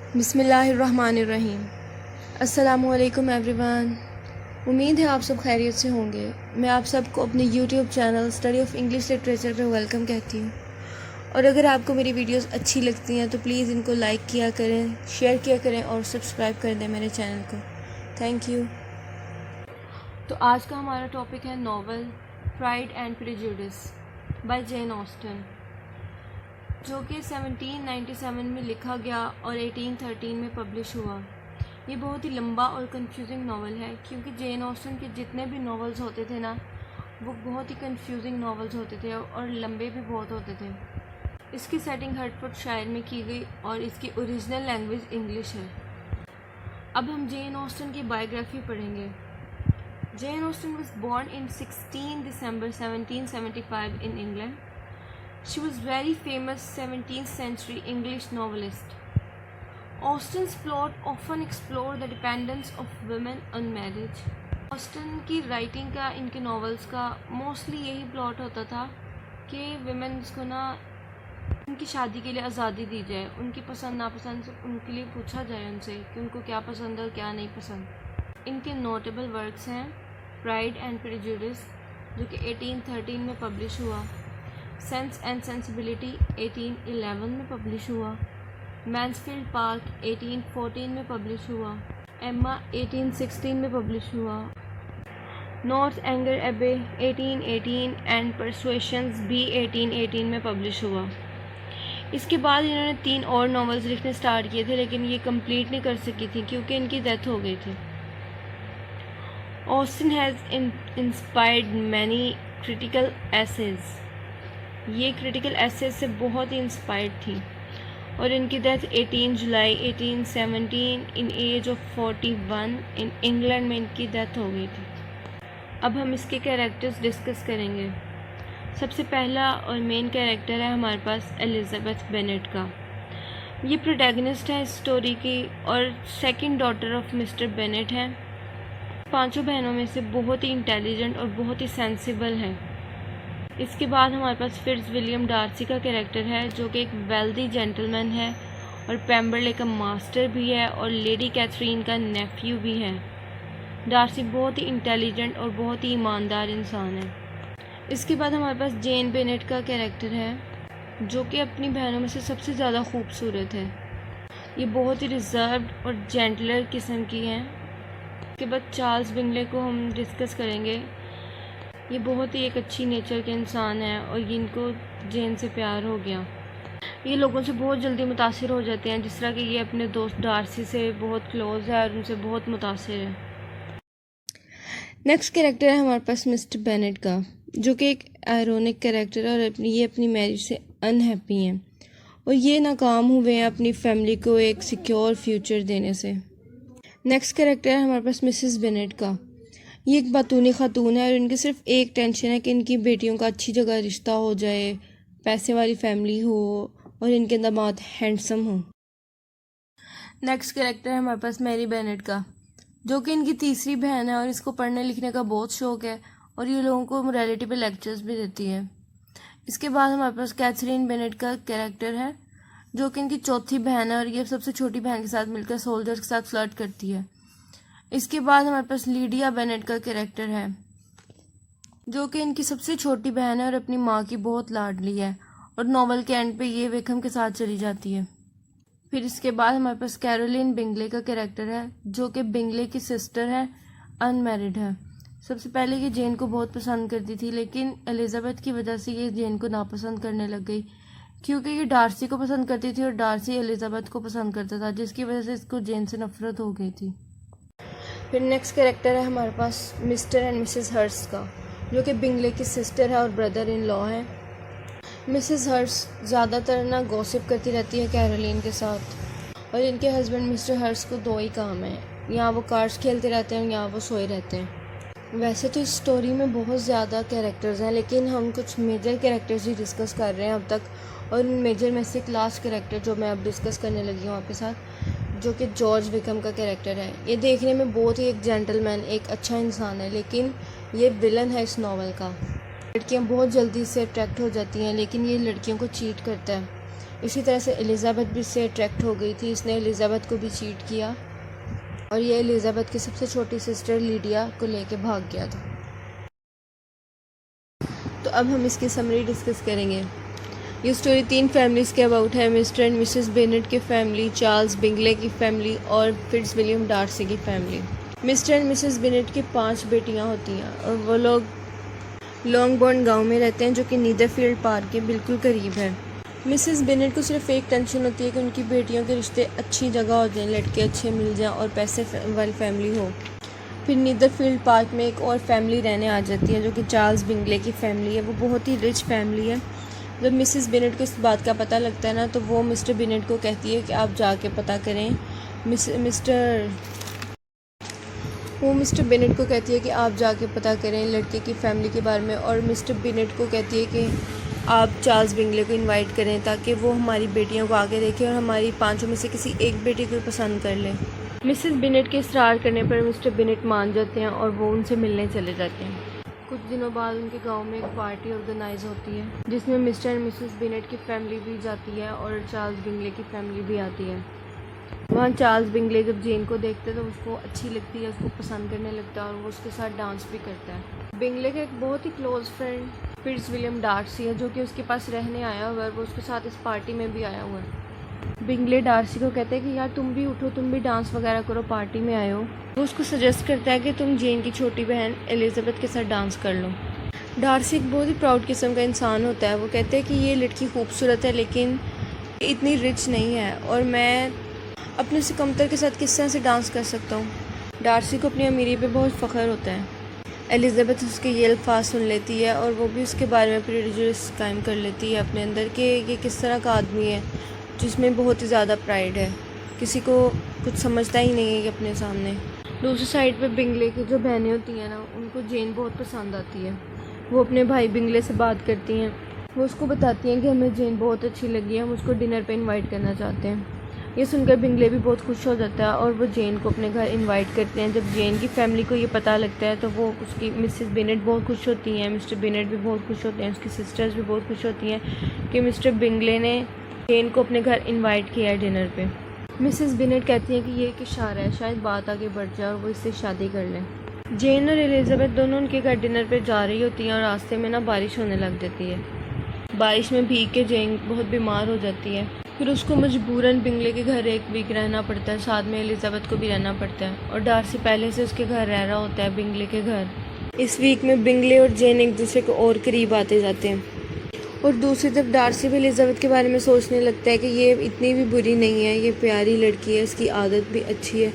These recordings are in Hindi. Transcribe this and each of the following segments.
बिस्मिल्लाहिर्रहमानिर्रहीम। अस्सलामुअलैकुम एवरीवन। उम्मीद है आप सब खैरियत से होंगे। मैं आप सबको अपने YouTube channel study of English literature पे वेलकम कहती हूँ। और अगर आपको मेरी वीडियोस अच्छी लगती हैं तो प्लीज़ इनको लाइक किया करें, शेयर किया करें और सब्सक्राइब कर दें मेरे चैनल को। Thank you. तो आज का हमारा टॉपिक है novel Pride and Prejudice by Jane Austen, जो कि 1797 में लिखा गया और 1813 में पब्लिश हुआ। ये बहुत ही लंबा और कंफ्यूजिंग नावल है, क्योंकि जेन ऑस्टन के जितने भी नावल्स होते थे ना, वो बहुत ही कंफ्यूजिंग नावल्स होते थे और लंबे भी बहुत होते थे। इसकी सेटिंग हर्टफोर्डशायर में की गई और इसकी ओरिजिनल लैंग्वेज इंग्लिश है। अब हम जेन ऑस्टन की बायोग्राफी पढ़ेंगे। Jane Austen was born in 16 December 1775 in England. She was very famous 17th century English novelist. Austen's plot often explore the dependence of women on marriage. Austen की राइटिंग का, इनके नॉवेल्स का मोस्टली यही प्लॉट होता था कि विमेंस को ना उनकी शादी के लिए आज़ादी दी जाए, उनकी पसंद नापसंद से उनके लिए पूछा जाए उनसे कि उनको क्या पसंद है और क्या नहीं पसंद। इनके नोटेबल वर्क्स हैं प्राइड एंड प्रेजुडिस, जो कि 1813 में पब्लिश हुआ, सेंस एंड सेंसिबिलिटी 1811 में पब्लिश हुआ, मैंसफील्ड पार्क 1814 में पब्लिश हुआ, एम्मा 1816 में पब्लिश हुआ, नॉर्थ एंगर एबे 1818 एंड परसुएशंस भी 1818 में पब्लिश हुआ। इसके बाद इन्होंने 3 और नॉवेल्स लिखने स्टार्ट किए थे, लेकिन ये कंप्लीट नहीं कर सकी थी क्योंकि इनकी डेथ हो गई थी। Austen has inspired many critical essays. ये क्रिटिकल एसेज से बहुत ही इंस्पायर्ड थी और इनकी डेथ 18 जुलाई 1817 in age of 41 in England में इनकी डेथ हो गई थी। अब हम इसके कैरेक्टर्स डिस्कस करेंगे। सबसे पहला और मेन कैरेक्टर है हमारे पास एलिजाबेथ बेनेट का। ये प्रोटैगनिस्ट है इस स्टोरी की और second daughter of mister Bennett है। 5 बहनों में से बहुत ही इंटेलिजेंट और बहुत ही सेंसिबल है। इसके बाद हमारे पास फिट्ज विलियम डार्सी का कैरेक्टर है, जो कि एक वेल्दी जेंटलमैन है और पेम्बरले का मास्टर भी है और लेडी कैथरीन का नेफ्यू भी है। डार्सी बहुत ही इंटेलिजेंट और बहुत ही ईमानदार इंसान है। इसके बाद हमारे पास जेन बेनेट का कैरेक्टर है, जो कि अपनी बहनों में से सबसे ज़्यादा खूबसूरत है। ये बहुत ही रिजर्व्ड और जेंटलर किस्म की हैं। इसके बाद चार्ल्स बिंगले को हम डिस्कस करेंगे। ये बहुत ही एक अच्छी नेचर के इंसान है और इनको जेन से प्यार हो गया। ये लोगों से बहुत जल्दी मुतासिर हो जाते हैं, जिस तरह कि ये अपने दोस्त डार्सी से बहुत क्लोज है और उनसे बहुत मुतासिर है। नेक्स्ट कैरेक्टर है हमारे पास मिस्टर बेनेट का, जो कि एक आयरोनिक कैरेक्टर है और ये अपनी मैरिज से अनहैप्पी हैं और ये नाकाम हुए हैं अपनी फैमिली को एक सिक्योर फ्यूचर देने से। नेक्स्ट कैरेक्टर है हमारे पास मिसेस बेनेट का। ये एक बातूनी खातून है और इनकी सिर्फ एक टेंशन है कि इनकी बेटियों का अच्छी जगह रिश्ता हो जाए, पैसे वाली फैमिली हो और इनके दामाद हैंडसम हो। नेक्स्ट कैरेक्टर है हमारे पास मैरी बेनेट का, जो कि इनकी तीसरी बहन है और इसको पढ़ने लिखने का बहुत शौक है और ये लोगों को मोरालिटी पे लेक्चर्स भी देती है। इसके बाद हमारे पास कैथरीन बेनेट का कैरेक्टर है, जो कि इनकी चौथी बहन है और ये सबसे छोटी बहन के साथ मिलकर सोल्जर्स के साथ फ्लर्ट करती है। इसके बाद हमारे पास लीडिया बेनेट का कैरेक्टर है, जो कि इनकी सबसे छोटी बहन है और अपनी माँ की बहुत लाडली है और नॉवल के एंड पे ये वेकम के साथ चली जाती है। फिर इसके बाद हमारे पास कैरोलिन बिंगले का कैरेक्टर है, जो कि बिंगले की सिस्टर है, अनमैरिड है। सबसे पहले ये जेन को बहुत पसंद करती थी, लेकिन एलिजाबेथ की वजह से ये जेन को नापसंद करने लग गई, क्योंकि ये डार्सी को पसंद करती थी और डार्सी एलिजाबेथ को पसंद करता था, जिसकी वजह से इसको जेन से नफरत हो गई थी। फिर नेक्स्ट कैरेक्टर है हमारे पास मिस्टर एंड मिसेस हर्स्ट का, जो कि बिंगले की सिस्टर है और ब्रदर इन लॉ है। मिसेस हर्स्ट ज़्यादातर ना गॉसिप करती रहती है कैरोलिन के साथ और इनके हस्बैंड मिस्टर हर्स्ट को 2 ही काम है, यहाँ वो कार्ड्स खेलते रहते हैं और यहाँ वो सोए रहते हैं। वैसे तो इस स्टोरी में बहुत ज़्यादा कैरेक्टर्स हैं, लेकिन हम कुछ मेजर कैरेक्टर्स ही डिस्कस कर रहे हैं अब तक, और उन मेजर में से एक लास्ट कैरेक्टर जो मैं अब डिस्कस करने लगी हूँ आपके साथ, जो कि जॉर्ज विकम का कैरेक्टर है। ये देखने में बहुत ही एक जेंटलमैन, एक अच्छा इंसान है, लेकिन ये विलन है इस नावल का। लड़कियाँ बहुत जल्दी से अट्रैक्ट हो जाती हैं, लेकिन ये लड़कियों को चीट करता है। इसी तरह से एलिज़ाबेथ भी इससे अट्रैक्ट हो गई थी। इसने एलिज़ाबेथ को भी चीट किया और ये एलिज़ाबेथ की सबसे छोटी सिस्टर लीडिया को लेके भाग गया था। तो अब हम इसकी समरी डिस्कस करेंगे। ये स्टोरी 3 फैमिलीज़ के अबाउट है, मिस्टर एंड मिसेस बेनेट की फैमिली, चार्ल्स बिंगले की फैमिली और फिट्ज़विलियम डार्सी की family. Mister and Mrs Bennett की 5 बेटियां होती हैं और वो लोग लॉन्गबोर्न गांव में रहते हैं जो कि नीदरफील्ड पार्क के बिल्कुल करीब है। मिसेस बेनेट को सिर्फ एक टेंशन होती है कि उनकी बेटियों के रिश्ते अच्छी जगह हो जाएं, लड़के अच्छे मिल जाएं और पैसे वाली फैमिली हो। फिर नीदरफील्ड पार्क में एक और फैमिली रहने आ जाती है जो कि चार्ल्स बिंगले की फैमिली है। वो बहुत ही रिच फैमिली है। जब मिसेस बेनेट को इस बात का पता लगता है ना, तो वो मिस्टर बेनेट को कहती है कि आप जाके पता करें। वो मिस्टर बेनेट को कहती है कि आप जाके पता करें लड़के की फ़ैमिली के बारे में, और मिस्टर बेनेट को कहती है कि आप चार्ल्स बिंगले को इनवाइट करें ताकि वो हमारी बेटियों को आगे देखें और हमारी 5 में से किसी एक बेटी को पसंद कर ले। मिसेस बेनेट के इसरार करने पर मिस्टर बेनेट मान जाते हैं और वो उनसे मिलने चले जाते हैं। कुछ दिनों बाद उनके गांव में एक पार्टी ऑर्गेनाइज होती है जिसमें मिस्टर एंड मिसेस बेनेट की फैमिली भी जाती है और चार्ल्स बिंगले की फैमिली भी आती है। वहाँ चार्ल्स बिंगले जब जेन को देखते हैं तो उसको अच्छी लगती है, उसको पसंद करने लगता है और वो उसके साथ डांस भी करता है। बिंगले का एक बहुत ही क्लोज फ्रेंड फिट्ज़विलियम डार्सी है जो कि उसके पास रहने आया हुआ है, वो उसके साथ इस पार्टी में भी आया हुआ है। बिंगले डार्सी को कहते हैं कि यार तुम भी उठो, तुम भी डांस वगैरह करो, पार्टी में आए हो। वो उसको सजेस्ट करता है कि तुम जेन की छोटी बहन एलिज़ाबेथ के साथ डांस कर लो। डार्सी एक बहुत ही प्राउड किस्म का इंसान होता है। वो कहते हैं कि ये लड़की खूबसूरत है लेकिन इतनी रिच नहीं है और मैं अपने से कमतर के साथ किस तरह से डांस कर सकता हूँ। डार्सी को अपनी अमीरी पे बहुत फ़ख्र होता है। एलिज़ाबेथ उसके ये अल्फाज सुन लेती है और वो भी उसके बारे में प्रेजुडिस कायम कर लेती है अपने अंदर कि ये किस तरह का आदमी है जिसमें बहुत ही ज़्यादा प्राइड है, किसी को कुछ समझता ही नहीं है कि अपने सामने। दूसरी साइड पे बिंगले की जो बहनें होती हैं ना, उनको जेन बहुत पसंद आती है। वो अपने भाई बिंगले से बात करती हैं, वो उसको बताती हैं कि हमें जेन बहुत अच्छी लगी है, हम उसको डिनर पे इनवाइट करना चाहते हैं। ये सुनकर बिंगले भी बहुत खुश हो जाता है और वो जेन को अपने घर इनवाइट करते हैं। जब जेन की फैमिली को ये पता लगता है तो वो उसकी मिसेस बेनेट बहुत खुश होती हैं, मिस्टर बेनेट भी बहुत खुश होते हैं, उसकी सिस्टर्स भी बहुत खुश होती हैं कि मिस्टर बिंगले ने जेन को अपने घर इनवाइट किया है डिनर पे। मिसेस बेनेट कहती हैं कि ये एक इशारा है, शायद बात आगे बढ़ जाए और वो इससे शादी कर लें। जेन और एलिज़ाबेथ दोनों उनके घर डिनर पे जा रही होती हैं और रास्ते में ना बारिश होने लग जाती है। बारिश में भीग के जेन बहुत बीमार हो जाती है। फिर उसको मजबूरन बिंगले के घर एक वीक रहना पड़ता है, साथ में एलिज़ाबेथ को भी रहना पड़ता है और डार्सी पहले से उसके घर रह रहा होता है, बिंगले के घर। इस वीक में बिंगले और जेन एक दूसरे को और करीब आते जाते हैं और दूसरी तरफ डार्सी भी एलिज़ाबेथ के बारे में सोचने लगता है कि ये इतनी भी बुरी नहीं है, ये प्यारी लड़की है, इसकी आदत भी अच्छी है।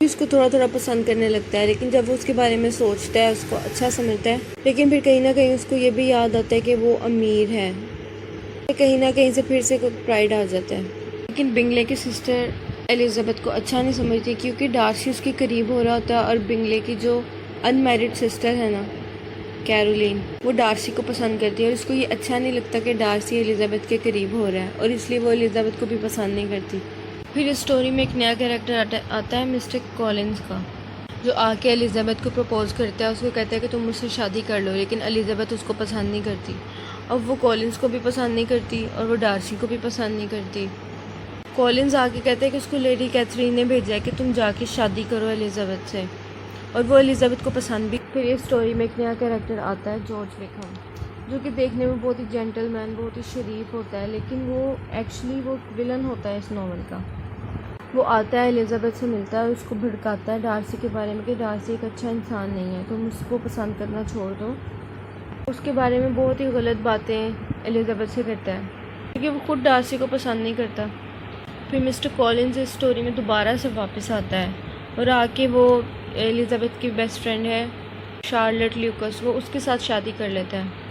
उसको थोड़ा थोड़ा पसंद करने लगता है, लेकिन जब वो उसके बारे में सोचता है उसको अच्छा समझता है, लेकिन फिर कहीं ना कहीं उसको ये भी याद आता है कि वो अमीर है। कहीं ना कहीं से फिर से कुछ प्राइड आ जाता है। लेकिन बिंगले की सिस्टर एलिज़ाबेथ को अच्छा नहीं समझती क्योंकि डार्सी उसके करीब हो रहा होता है और बिंगले की जो अनमैरिड सिस्टर है ना, कैरोलिन, वो डार्सी को पसंद करती है और उसको ये अच्छा नहीं लगता कि डार्सी एलिज़ाबेथ के करीब हो रहा है और इसलिए वो एलिज़ाबेथ को भी पसंद नहीं करती। फिर इस स्टोरी में एक नया कैरेक्टर आता है मिस्टर कॉलिंस का, जो आके एलिज़ाबेथ को प्रपोज़ करता है। उसको कहता है कि तुम मुझसे शादी कर लो, लेकिन एलिज़ाबेथ उसको पसंद नहीं करती। अब वो कॉलिंस को भी पसंद नहीं करती और वो डार्सी को भी पसंद नहीं करती। कॉलिंस आके कहते हैं कि उसको लेडी कैथरीन ने भेजा है कि तुम जाके शादी करो एलिज़ाबेथ से, और वो एलिज़ाबेथ को पसंद भी। फिर ये स्टोरी में एक नया कैरेक्टर आता है जॉर्ज विकहम, जो कि देखने में बहुत ही जेंटलमैन, बहुत ही शरीफ होता है, लेकिन वो एक्चुअली वो विलन होता है इस नॉवल का। वो आता है, एलिज़ाबेथ से मिलता है और उसको भड़काता है डार्सी के बारे में कि डार्सी एक अच्छा इंसान नहीं है, तुम उसको पसंद करना छोड़ दो। उसके बारे में बहुत ही गलत बातें एलिज़ाबेथ से करता है क्योंकि वो खुद डार्सी को पसंद नहीं करता। फिर मिस्टर कॉलिंस इस स्टोरी में दोबारा से वापस आता है और आके वो एलिज़ाबेथ की बेस्ट फ्रेंड है शार्लेट ल्यूकस, वो उसके साथ शादी कर लेता है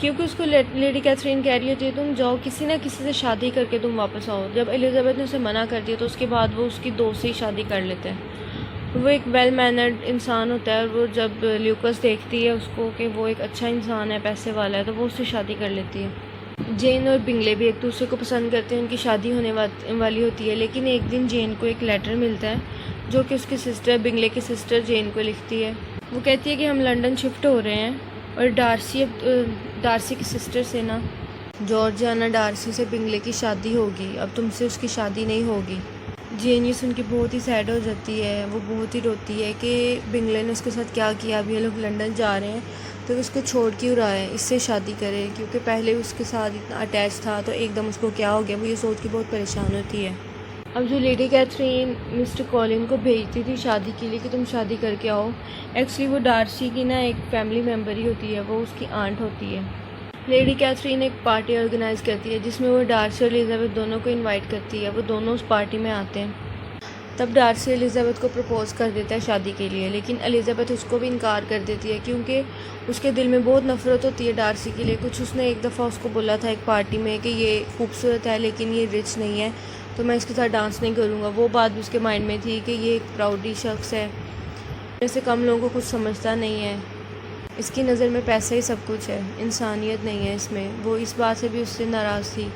क्योंकि उसको लेडी कैथरीन कह रही होती है तुम जाओ किसी ना किसी से शादी करके तुम वापस आओ। जब एलिज़ाबेथ ने उसे मना कर दिया तो उसके बाद वो उसकी दोस्त से ही शादी कर लेता है। वो एक वेल मैनर्ड इंसान होता है और वो जब ल्यूकस देखती है उसको कि वो एक अच्छा इंसान है, पैसे वाला है, तो वो उससे शादी कर लेती है। जेन और बिंगले भी एक दूसरे को पसंद करते हैं, उनकी शादी होने वाली होती है, लेकिन एक दिन जेन को एक लेटर मिलता है जो कि उसकी सिस्टर, बिंगले की सिस्टर जेन को लिखती है। वो कहती है कि हम लंदन शिफ्ट हो रहे हैं और डार्सी की सिस्टर से ना जॉर्जियाना डार्सी से बिंगले की शादी होगी, अब तुमसे उसकी शादी नहीं होगी। जेन ये सुन के बहुत ही सैड हो जाती है। वो बहुत ही रोती है कि बिंगले ने उसके साथ क्या किया। अभी ये लोग लंदन जा रहे हैं तो उसको छोड़ क्यों रहा है, इससे शादी करे, क्योंकि पहले उसके साथ इतना अटैच था तो एकदम उसको क्या हो गया। वो ये सोच के बहुत परेशान होती है। अब जो लेडी कैथरीन मिस्टर कॉलिन को भेजती थी शादी के लिए कि तुम शादी करके आओ, एक्चुअली वो डार्सी की ना एक फैमिली मेम्बर ही होती है, वो उसकी आंट होती है। लेडी कैथरीन एक पार्टी ऑर्गेनाइज करती है जिसमें वो डार्सी और एलिज़ाबेथ दोनों को इनवाइट करती है। वो दोनों उस पार्टी में आते हैं। तब डार्सी एलिज़ाबेथ को प्रपोज़ कर देता है शादी के लिए, लेकिन एलिज़ाबेथ उसको भी इनकार कर देती है क्योंकि उसके दिल में बहुत नफ़रत होती है डार्सी के लिए। कुछ उसने एक दफ़ा उसको बोला था एक पार्टी में कि ये खूबसूरत है लेकिन ये रिच नहीं है, तो मैं इसके साथ डांस नहीं करूँगा। वो बात भी उसके माइंड में थी कि ये एक प्राउडी शख्स है, ऐसे कम लोगों को कुछ समझता नहीं है, इसकी नज़र में पैसा ही सब कुछ है, इंसानियत नहीं है इसमें। वो इस बात से भी उससे नाराज़ थी।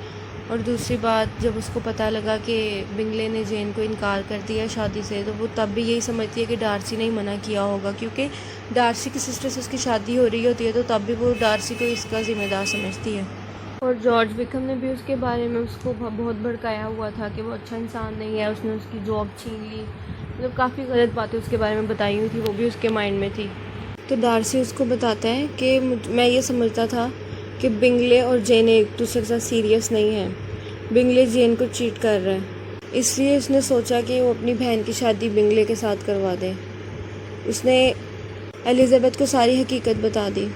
और दूसरी बात, जब उसको पता लगा कि बिंगले ने जेन को इनकार कर दिया शादी से, तो वो तब भी यही समझती है कि डार्सी ने ही मना किया होगा, क्योंकि डार्सी की सिस्टर से उसकी शादी हो रही होती है, तो तब भी वो डार्सी को इसका ज़िम्मेदार समझती है। और जॉर्ज विकम ने भी उसके बारे में उसको बहुत भड़काया हुआ था कि वो अच्छा इंसान नहीं है, उसने उसकी जॉब छीन ली, मतलब काफ़ी गलत बातें उसके बारे में बताई हुई थी, वो भी उसके माइंड में थी। तो डार्सी उसको बताता है कि मैं ये समझता था कि बिंगले और जेन एक दूसरे के साथ सीरियस नहीं है, बिंगले जेन को चीट कर रहा है, इसलिए उसने सोचा कि वो अपनी बहन की शादी बिंगले के साथ करवा दे। उसने एलिज़ाबेथ को सारी हकीकत बता दी।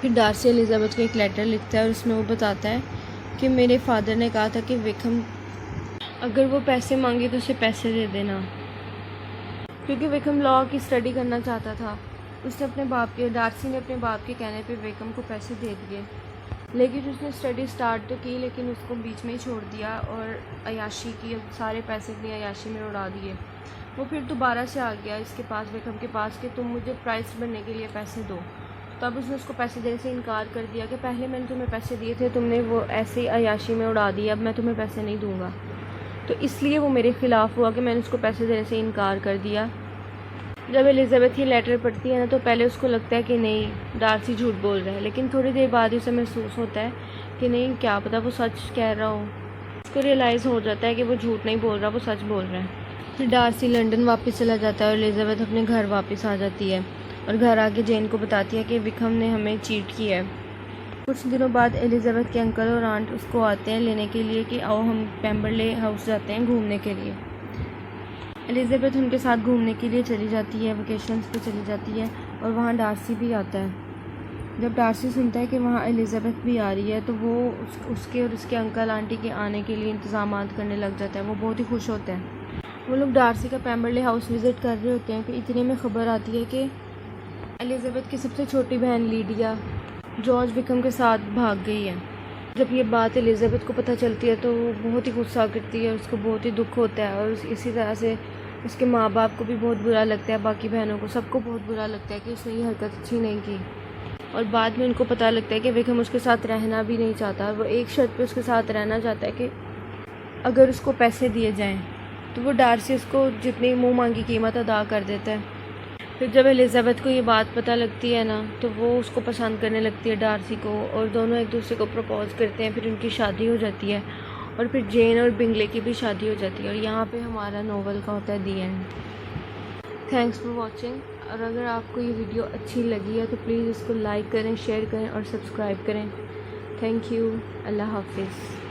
फिर डार्सी एलिज़ाबेथ को एक लेटर लिखता है और उसमें वो बताता है कि मेरे फादर ने कहा था कि विकम अगर वो पैसे मांगे तो उसे पैसे दे देना, क्योंकि विकम लॉ की स्टडी करना चाहता था। उसने अपने बाप के डार्सी ने अपने बाप के कहने पे विकम को पैसे दे दिए, लेकिन उसने स्टडी स्टार्ट तो की लेकिन उसको बीच में ही छोड़ दिया और अयाशी की, सारे पैसे अपनी अयाशी में उड़ा दिए। वो फिर दोबारा से आ गया इसके पास, विकम के पास, कि तुम मुझे प्राइस बनने के लिए पैसे दो। तब उसने उसको पैसे देने से इनकार कर दिया कि पहले मैंने तुम्हें पैसे दिए थे, तुमने वो ऐसे ही अयाशी में उड़ा दिया, अब मैं तुम्हें पैसे नहीं दूँगा। तो इसलिए वो मेरे ख़िलाफ़ हुआ कि मैंने उसको पैसे देने से इनकार कर दिया। जब एलिज़ाबेथ ये लेटर पढ़ती है ना, तो पहले उसको लगता है कि नहीं डार्सी झूठ बोल रहा है, लेकिन थोड़ी देर बाद उसे महसूस होता है कि नहीं, क्या पता वो सच कह रहा हो। उसको रियलाइज़ हो जाता है कि वो झूठ नहीं बोल रहा, वो सच बोल रहा है। फिर डार्सी लंदन वापस चला जाता है और एलिज़ाबेथ अपने घर वापस आ जाती है और घर आके जेन को बताती है कि विकम ने हमें चीट किया है। कुछ दिनों बाद एलिज़ाबेथ के अंकल और आंट उसको आते हैं लेने के लिए कि आओ हम पेम्बरले हाउस जाते हैं घूमने के लिए। एलिज़ाबेथ उनके साथ घूमने के लिए चली जाती है, वेकेशंस पे चली जाती है और वहाँ डार्सी भी आता है। जब डार्सी सुनता है कि वहाँ एलिज़ाबेथ भी आ रही है, तो वो उसके और उसके अंकल आंटी के आने के लिए इंतज़ाम करने लग जाता है। वो बहुत ही खुश होता है। वो लोग डार्सी का पेम्बरले हाउस विज़िट कर रहे होते हैं कि इतने में ख़बर आती है कि एलिज़ाबेथ की सबसे छोटी बहन लीडिया जॉर्ज विकम के साथ भाग गई है। जब ये बात एलिज़ाबेथ को पता चलती है तो वो बहुत ही गुस्सा करती है, उसको बहुत ही दुख होता है और इसी तरह से उसके माँ बाप को भी बहुत बुरा लगता है, बाकी बहनों को, सबको बहुत बुरा लगता है कि उसने ये हरकत अच्छी नहीं की। और बाद में उनको पता लगता है कि विकम उसके साथ रहना भी नहीं चाहता। वो एक शर्त पे उसके साथ रहना चाहता है कि अगर उसको पैसे दिए जाएं, तो वो डार्सी उसको जितनी मुँह मांगी कीमत अदा कर देता है। फिर जब एलिज़ाबेथ को ये बात पता लगती है ना, तो वो उसको पसंद करने लगती है डार्सी को, और दोनों एक दूसरे को प्रपोज करते हैं। फिर उनकी शादी हो जाती है और फिर जेन और बिंगले की भी शादी हो जाती है। और यहाँ पे हमारा नॉवल का होता है दी एंड। Thanks for watching. और अगर आपको ये वीडियो अच्छी लगी है तो प्लीज़ इसको लाइक करें, शेयर करें और सब्सक्राइब करें। Thank you. अल्लाह हाफिज़।